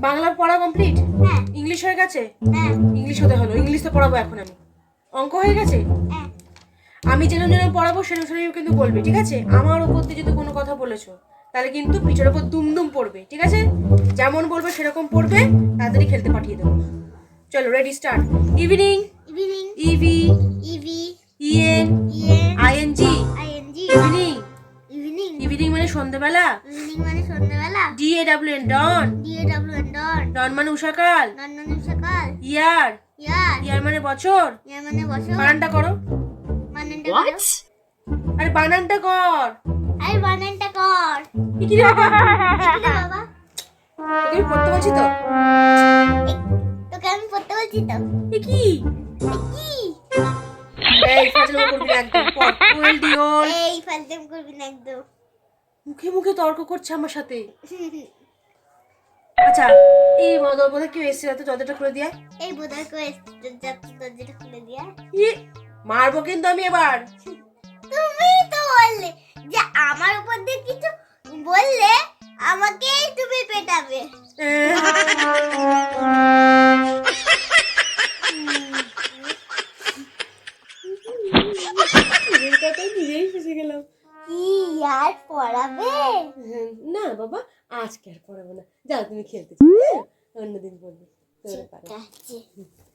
বাংলার পড়া কমপ্লিট? হ্যাঁ। ইংলিশ হয়ে গেছে? হ্যাঁ। ইংলিশ হতে হলো, ইংলিশ তো পড়াবো এখন আমি। অঙ্ক হয়ে গেছে? হ্যাঁ। আমি যেন পড়াবো সেরকম সেরকম কিন্তু বলবে, ঠিক আছে? আমার ওপর দিয়ে যদি কোনো কথা বলেছো তাহলে কিন্তু পিঠের ওপর দুমদুম পড়বে, ঠিক আছে? যেমন বলবে সেরকম পড়বে, তাড়াতাড়ি খেলতে পাঠিয়ে দেবো। চলো, ready, start. Evening. Evening. E V E V. E N E N. I N G. I N G. Evening. Evening. Evening মানে সন্ধ্যাবেলা। ইভিনিং মানে সন্ধ্যাবেলা। DAWN ডন। DAWN ডন। ডন মানে উষাকাল। ডন মানে সকাল। ইয়ার। ইয়ার। ইয়ার মানে বছর। ইয়ার মানে বছর। বানানটা করো। বানানটা করো। আরে বানানটা কর। আরে বানানটা কর। কি রে বাবা? কি রে বাবা? তোকে আমি পড়তে বলছি তো। তোকে আমি পড়তে বলছি তো। এ কি? কি? এই ফাজলামো করবি না একদম। পড়। ওয়েল এই ফালতুম করবি না একদম। মুখে মুখে তর্ক করছে আমার সাথে। আচ্ছা, এই বোধহয় কেউ এসেছিল, তো দরজাটা খুলে দিয়ে। এই বোধহয় কো দরজাটা খুলে দিয়া। মারবো কিন্তু আমি এবার। তুমি তো বললে যে আমার উপর দিয়ে কিছু বললে আমাকেই তুমি পেটাবে। নিজেই ফেসে গেলাম। কি আর পড়াবে? না বাবা, আজকে আর পড়াবো না। যাও তুমি খেলতে চাও, হ্যাঁ? অন্যদিন পড়বে। তোরে পারো। ঠিক আছে।